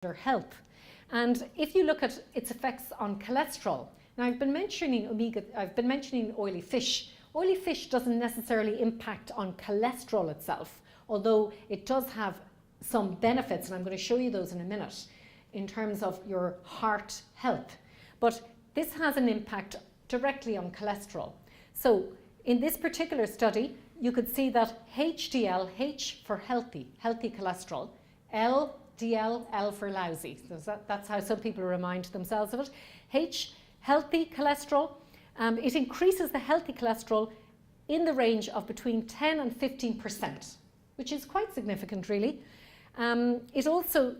help. And if you look at its effects on cholesterol, now I've been mentioning oily fish. Oily fish doesn't necessarily impact on cholesterol itself, although it does have some benefits, and I'm going to show you those in a minute, in terms of your heart health. But this has an impact directly on cholesterol. So in this particular study, you could see that HDL, H for healthy cholesterol, LDL, L for lousy. So that's how some people remind themselves of it. H, healthy cholesterol. It increases the healthy cholesterol in the range of between 10 and 15%, which is quite significant, really. It also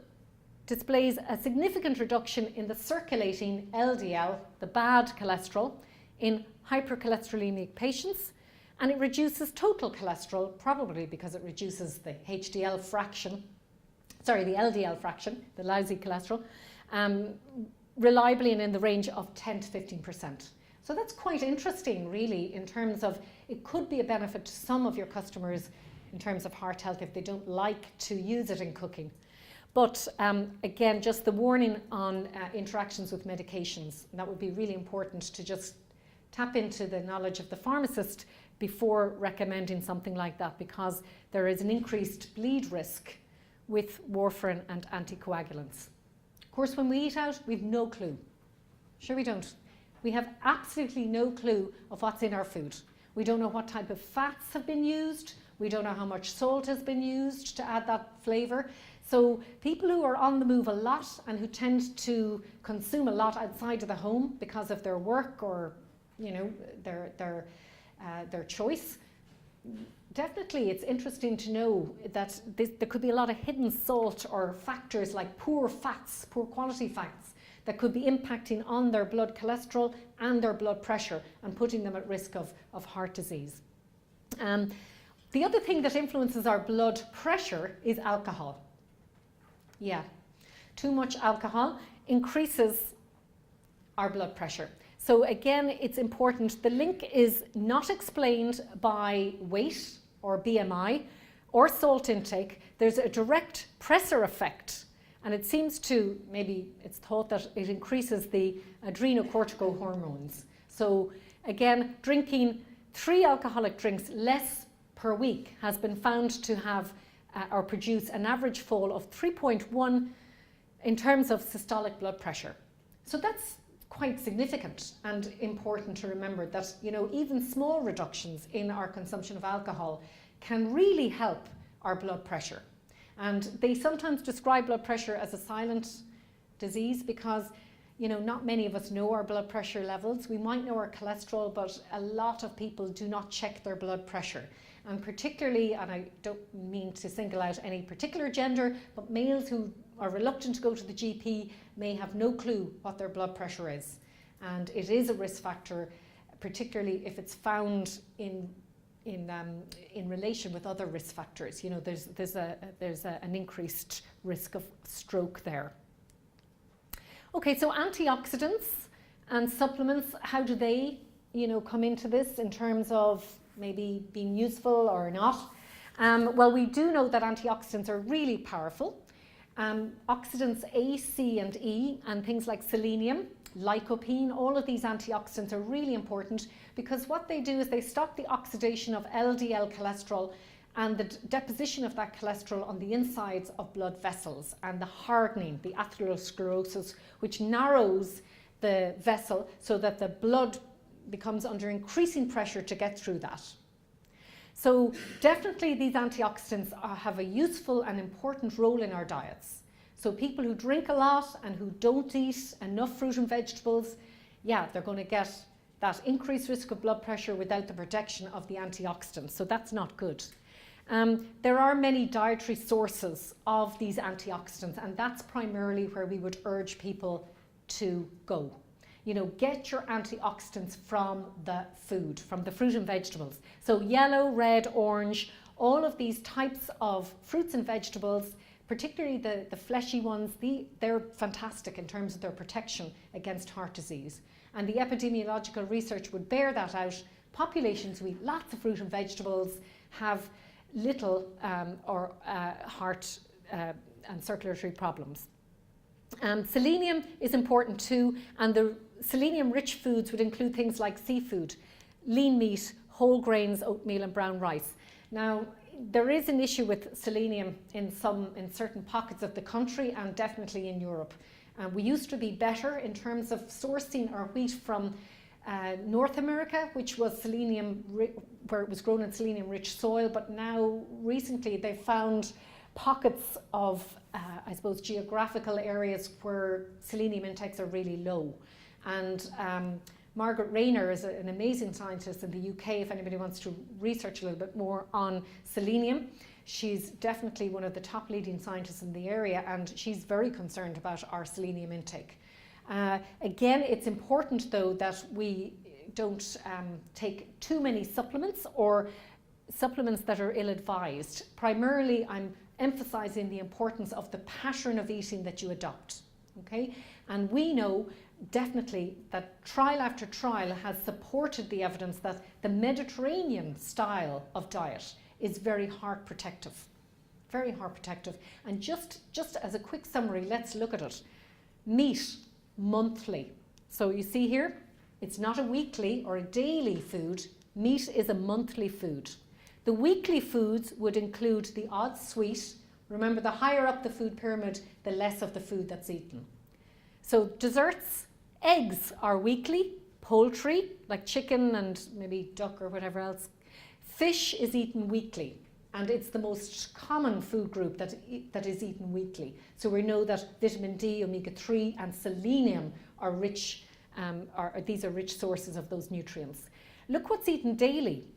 displays a significant reduction in the circulating LDL, the bad cholesterol, in hypercholesterolemic patients, and it reduces total cholesterol, probably because it reduces the HDL fraction, the LDL fraction, the lousy cholesterol, reliably and in the range of 10 to 15%. So that's quite interesting, really, in terms of it could be a benefit to some of your customers in terms of heart health if they don't like to use it in cooking. But again, just the warning on interactions with medications. That would be really important to just tap into the knowledge of the pharmacist before recommending something like that, because there is an increased bleed risk with warfarin and anticoagulants. Of course, when we eat out, we've no clue. Sure we don't. We have absolutely no clue of what's in our food. We don't know what type of fats have been used. We don't know how much salt has been used to add that flavour. So people who are on the move a lot and who tend to consume a lot outside of the home because of their work or, you know, their choice, definitely it's interesting to know that there could be a lot of hidden salt or factors like poor fats, poor quality fats, that could be impacting on their blood cholesterol and their blood pressure and putting them at risk of heart disease. The other thing that influences our blood pressure is alcohol. Yeah, too much alcohol increases our blood pressure. So again, it's important. The link is not explained by weight or BMI or salt intake. There's a direct pressor effect, and it seems to, maybe it's thought that it increases the adrenocortical hormones. So again, drinking 3 alcoholic drinks less per week has been found to have or produce an average fall of 3.1 in terms of systolic blood pressure. So that's quite significant and important to remember that, you know, even small reductions in our consumption of alcohol can really help our blood pressure. And they sometimes describe blood pressure as a silent disease because, you know, not many of us know our blood pressure levels. We might know our cholesterol, but a lot of people do not check their blood pressure. And particularly, and I don't mean to single out any particular gender, but males who are reluctant to go to the GP may have no clue what their blood pressure is. And it is a risk factor, particularly if it's found in relation with other risk factors. You know, there's an increased risk of stroke there. Okay, so antioxidants and supplements, how do they, you know, come into this in terms of maybe being useful or not? Well, we do know that antioxidants are really powerful. Oxidants A, C and E and things like selenium, lycopene, all of these antioxidants are really important because what they do is they stop the oxidation of LDL cholesterol and the deposition of that cholesterol on the insides of blood vessels and the hardening, the atherosclerosis, which narrows the vessel so that the blood becomes under increasing pressure to get through that. So definitely these antioxidants have a useful and important role in our diets. So people who drink a lot and who don't eat enough fruit and vegetables, yeah, they're going to get that increased risk of blood pressure without the protection of the antioxidants. So that's not good. There are many dietary sources of these antioxidants, and that's primarily where we would urge people to go. You know, get your antioxidants from the food, from the fruit and vegetables. So yellow, red, orange, all of these types of fruits and vegetables, particularly the fleshy ones, they're fantastic in terms of their protection against heart disease. And the epidemiological research would bear that out. Populations who eat lots of fruit and vegetables have little heart and circulatory problems. Selenium is important too, and the selenium-rich foods would include things like seafood, lean meat, whole grains, oatmeal and brown rice. Now, there is an issue with selenium in certain pockets of the country and definitely in Europe. We used to be better in terms of sourcing our wheat from North America, which was where it was grown in selenium-rich soil, but now recently they found pockets of, I suppose, geographical areas where selenium intakes are really low. And Margaret Rayner is an amazing scientist in the UK, if anybody wants to research a little bit more on selenium. She's definitely one of the top leading scientists in the area, and she's very concerned about our selenium intake. Again, it's important though that we don't take too many supplements or supplements that are ill-advised. Primarily, I'm emphasizing the importance of the pattern of eating that you adopt, okay? And we know definitely that trial after trial has supported the evidence that the Mediterranean style of diet is very heart protective, very heart protective. And just as a quick summary, let's look at it. Meat, monthly. So you see here, it's not a weekly or a daily food. Meat is a monthly food. The weekly foods would include the odd sweet. Remember, the higher up the food pyramid, the less of the food that's eaten. So desserts, eggs are weekly. Poultry, like chicken and maybe duck or whatever else. Fish is eaten weekly, and it's the most common food group that is eaten weekly. So we know that vitamin D, omega-3 and selenium are rich, these are rich sources of those nutrients. Look what's eaten daily.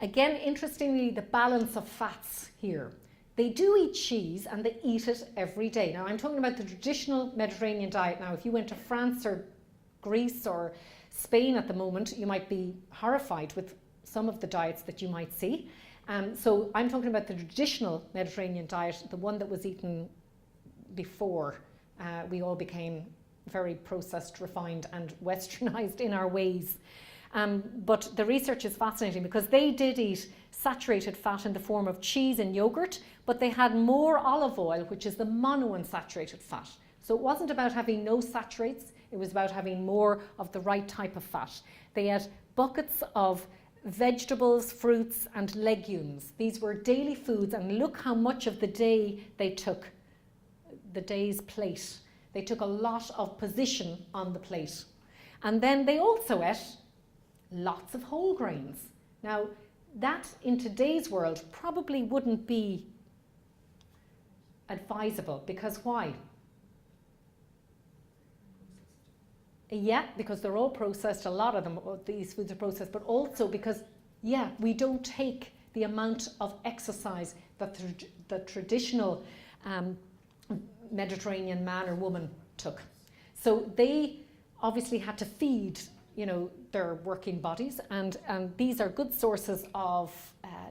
Again, interestingly, the balance of fats here. They do eat cheese and they eat it every day. Now, I'm talking about the traditional Mediterranean diet. Now, if you went to France or Greece or Spain at the moment, you might be horrified with some of the diets that you might see. So I'm talking about the traditional Mediterranean diet, the one that was eaten before we all became very processed, refined and westernized in our ways. But the research is fascinating because they did eat saturated fat in the form of cheese and yogurt, but they had more olive oil, which is the monounsaturated fat. So it wasn't about having no saturates, it was about having more of the right type of fat. They had buckets of vegetables, fruits and legumes. These were daily foods, and look how much of the day they took, the day's plate. They took a lot of position on the plate. And then they also ate lots of whole grains. Now, that in today's world probably wouldn't be advisable, because why? Yeah, because they're all processed, a lot of them, these foods are processed, but also because, yeah, we don't take the amount of exercise that the traditional Mediterranean man or woman took. So they obviously had to feed, you know, their working bodies, and these are good sources of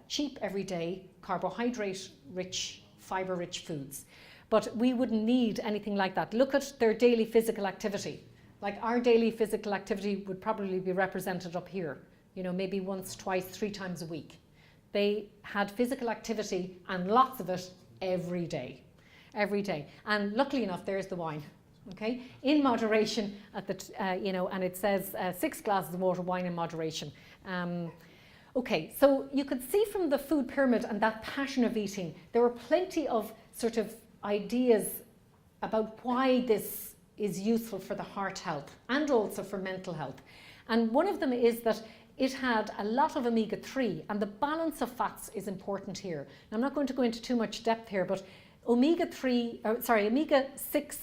cheap, everyday, carbohydrate-rich, fibre-rich foods. But we wouldn't need anything like that. Look at their daily physical activity. Like our daily physical activity would probably be represented up here, you know, maybe once, twice, 3 times a week. They had physical activity and lots of it every day. And luckily enough, there's the wine, okay? In moderation, at the, you know, and it says 6 glasses of water, wine in moderation. Okay, so you could see from the food pyramid and that pattern of eating, there were plenty of sort of ideas about why this is useful for the heart health and also for mental health. And one of them is that it had a lot of omega-3, and the balance of fats is important here. Now, I'm not going to go into too much depth here, but omega-6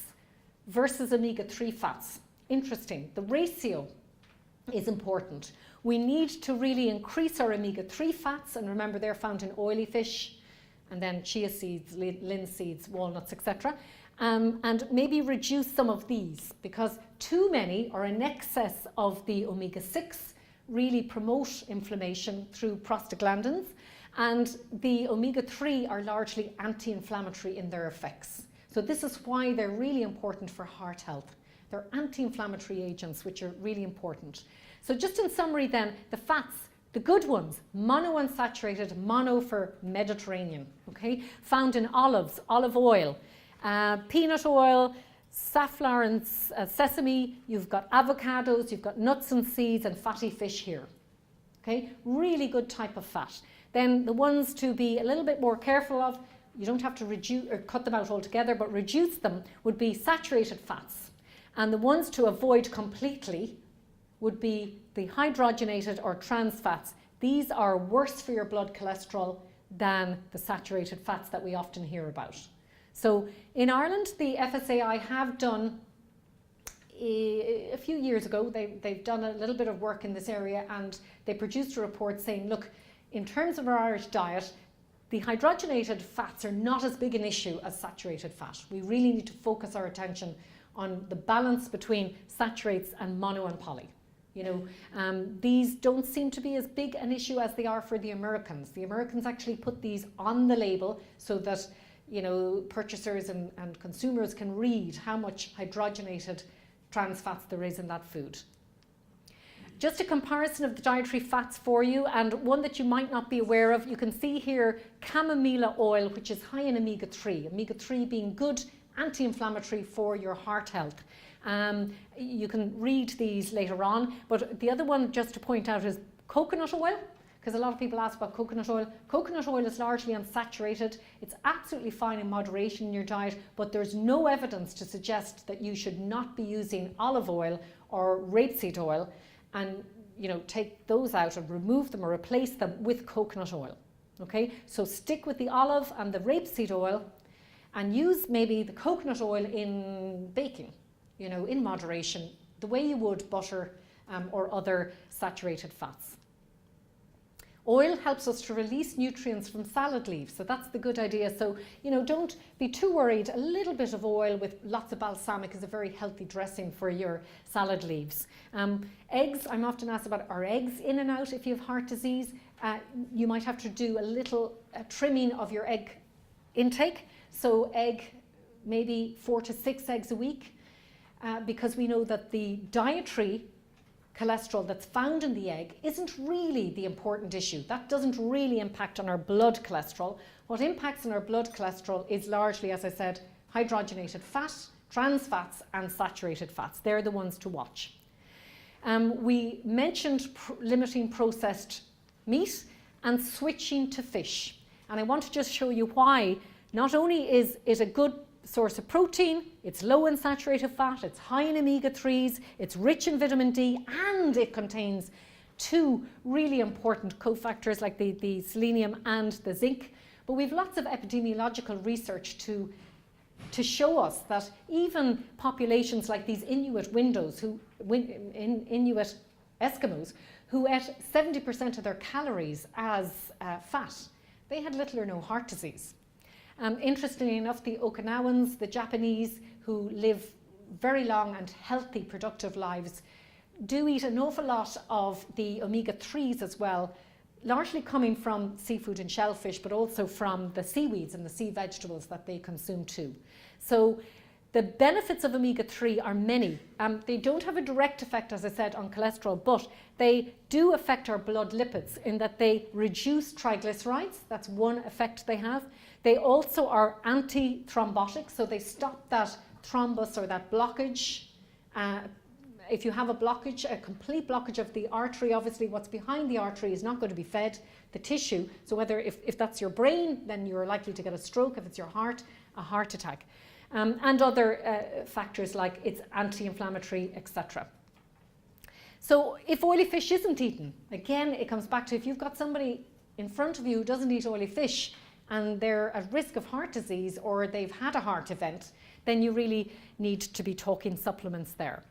versus omega-3 fats. Interesting. The ratio is important. We need to really increase our omega-3 fats, and remember they're found in oily fish, and then chia seeds, linseeds, walnuts, etc. And maybe reduce some of these, because too many or an excess of the omega-6 really promote inflammation through prostaglandins, and the omega-3 are largely anti-inflammatory in their effects. So this is why they're really important for heart health. They're anti-inflammatory agents, which are really important. So just in summary then, the fats, the good ones, monounsaturated, mono for Mediterranean, okay, found in olives, olive oil, Peanut oil, safflower and sesame, you've got avocados, you've got nuts and seeds and fatty fish here. Okay, really good type of fat. Then the ones to be a little bit more careful of, you don't have to reduce or cut them out altogether, but reduce them, would be saturated fats. And the ones to avoid completely would be the hydrogenated or trans fats. These are worse for your blood cholesterol than the saturated fats that we often hear about. So in Ireland, the FSAI have done, a few years ago, they've done a little bit of work in this area, and they produced a report saying, look, in terms of our Irish diet, the hydrogenated fats are not as big an issue as saturated fat. We really need to focus our attention on the balance between saturates and mono and poly. These don't seem to be as big an issue as they are for the Americans. The Americans actually put these on the label so that purchasers and consumers can read how much hydrogenated trans fats there is in that food. Just a comparison of the dietary fats for you, and one that you might not be aware of. You can see here chamomile oil, which is high in omega-3. Omega-3 being good anti-inflammatory for your heart health. You can read these later on, but the other one just to point out is coconut oil, because a lot of people ask about coconut oil. Coconut oil is largely unsaturated. It's absolutely fine in moderation in your diet, but there's no evidence to suggest that you should not be using olive oil or rapeseed oil and take those out and remove them or replace them with coconut oil. Okay, so stick with the olive and the rapeseed oil and use maybe the coconut oil in baking, in moderation, the way you would butter or other saturated fats. Oil helps us to release nutrients from salad leaves, so that's the good idea. So, don't be too worried. A little bit of oil with lots of balsamic is a very healthy dressing for your salad leaves. Eggs, I'm often asked about, are eggs in and out if you have heart disease? You might have to do a little trimming of your egg intake. So maybe 4 to 6 eggs a week, because we know that the dietary cholesterol that's found in the egg isn't really the important issue. That doesn't really impact on our blood cholesterol. What impacts on our blood cholesterol is largely, as I said, hydrogenated fat, trans fats and saturated fats. They're the ones to watch. We mentioned limiting processed meat and switching to fish. And I want to just show you why. Not only is it a good source of protein, it's low in saturated fat, it's high in omega-3s, it's rich in vitamin D, and it contains 2 really important cofactors like the selenium and the zinc. But we've lots of epidemiological research to show us that even populations like these Inuit Inuit Eskimos, who ate 70% of their calories as fat, they had little or no heart disease. Interestingly enough, the Okinawans, the Japanese, who live very long and healthy, productive lives, do eat an awful lot of the omega-3s as well, largely coming from seafood and shellfish, but also from the seaweeds and the sea vegetables that they consume too. So the benefits of omega-3 are many. They don't have a direct effect, as I said, on cholesterol, but they do affect our blood lipids in that they reduce triglycerides. That's one effect they have. They also are anti-thrombotic, so they stop that thrombus or that blockage. If you have a blockage, a complete blockage of the artery, obviously what's behind the artery is not going to be fed the tissue. So whether if that's your brain, then you're likely to get a stroke. If it's your heart, a heart attack. And other factors like it's anti-inflammatory, etc. So if oily fish isn't eaten, again, it comes back to if you've got somebody in front of you who doesn't eat oily fish and they're at risk of heart disease or they've had a heart event, then you really need to be talking supplements there.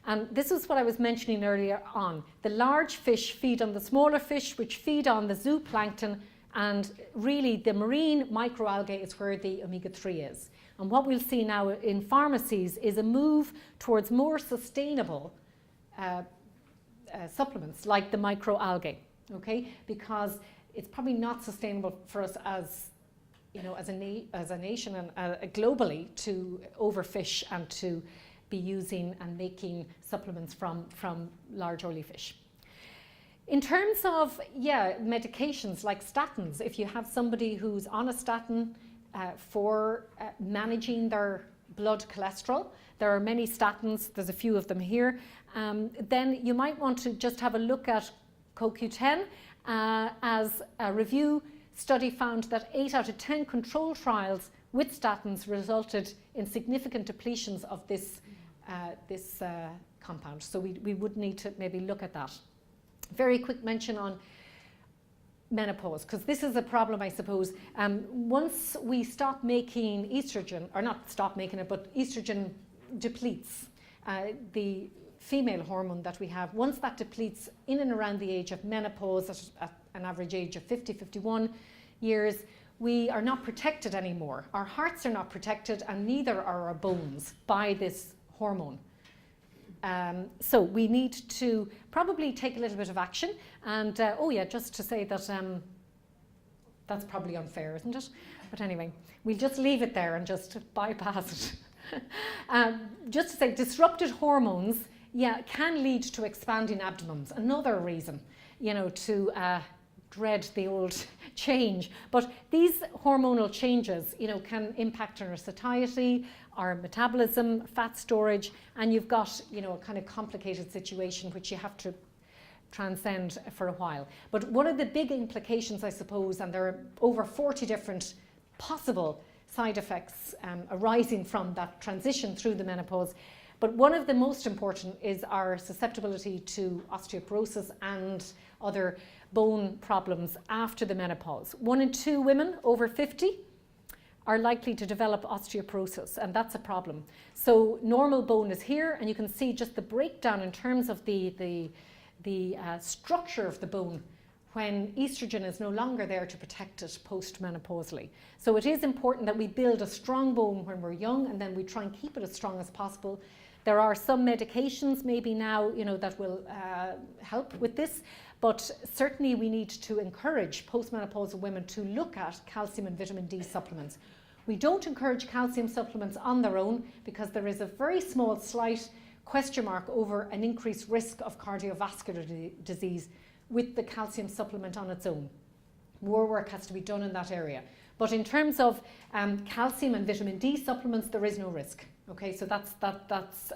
And this is what I was mentioning earlier on. The large fish feed on the smaller fish, which feed on the zooplankton, and really the marine microalgae is where the omega-3 is. And what we'll see now in pharmacies is a move towards more sustainable supplements like the microalgae, okay? Because it's probably not sustainable for us as a nation and globally to overfish and to be using and making supplements from large oily fish. In terms of medications like statins, if you have somebody who's on a statin, for managing their blood cholesterol. There are many statins, there's a few of them here. Then you might want to just have a look at CoQ10 as a review study found that 8 out of 10 control trials with statins resulted in significant depletions of this compound. So we would need to maybe look at that. Very quick mention on menopause, because this is a problem, I suppose. Once we stop making estrogen, or not stop making it, but estrogen depletes, the female hormone that we have, once that depletes in and around the age of menopause, at an average age of 50, 51 years, we are not protected anymore. Our hearts are not protected, and neither are our bones by this hormone. So we need to probably take a little bit of action. And oh yeah, just to say that that's probably unfair, isn't it? But anyway, we'll just leave it there and just bypass it. Just to say, disrupted hormones, yeah, can lead to expanding abdomens. Another reason, you know, to dread the old change. But these hormonal changes, you know, can impact on our satiety, our metabolism, fat storage, and you've got, you know, a kind of complicated situation which you have to transcend for a while. But one of the big implications, I suppose, and there are over 40 different possible side effects arising from that transition through the menopause, but one of the most important is our susceptibility to osteoporosis and other bone problems after the menopause. 1 in 2 women over 50 are likely to develop osteoporosis, and that's a problem. So normal bone is here, and you can see just the breakdown in terms of the structure of the bone when estrogen is no longer there to protect it post-menopausally. So it is important that we build a strong bone when we're young, and then we try and keep it as strong as possible. There are some medications maybe now, you know, that will help with this, but certainly we need to encourage postmenopausal women to look at calcium and vitamin D supplements. We don't encourage calcium supplements on their own because there is a very small, slight question mark over an increased risk of cardiovascular disease with the calcium supplement on its own. More work has to be done in that area. But in terms of calcium and vitamin D supplements, there is no risk. Okay, so that's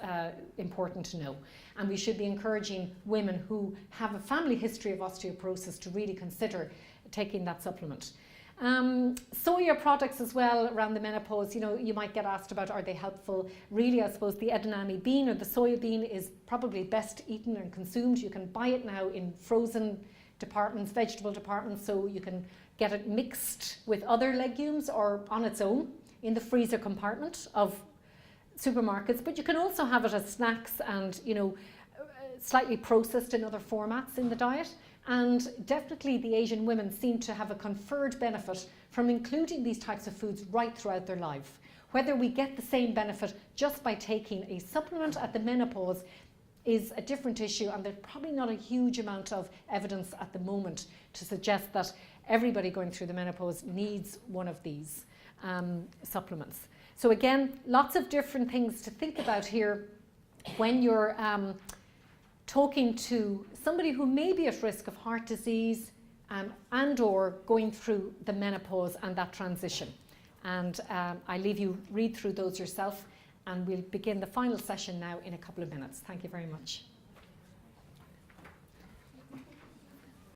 important to know. And we should be encouraging women who have a family history of osteoporosis to really consider taking that supplement. Soya products as well around the menopause, you know, you might get asked about, are they helpful? Really, I suppose the edamame bean or the soya bean is probably best eaten and consumed. You can buy it now in frozen departments, vegetable departments, so you can get it mixed with other legumes or on its own in the freezer compartment of supermarkets, but you can also have it as snacks and, you know, slightly processed in other formats in the diet. And definitely the Asian women seem to have a conferred benefit from including these types of foods right throughout their life. Whether we get the same benefit just by taking a supplement at the menopause is a different issue, and there's probably not a huge amount of evidence at the moment to suggest that everybody going through the menopause needs one of these supplements. So again, lots of different things to think about here when you're talking to somebody who may be at risk of heart disease and or going through the menopause and that transition. And I leave you read through those yourself, and we'll begin the final session now in a couple of minutes. Thank you very much.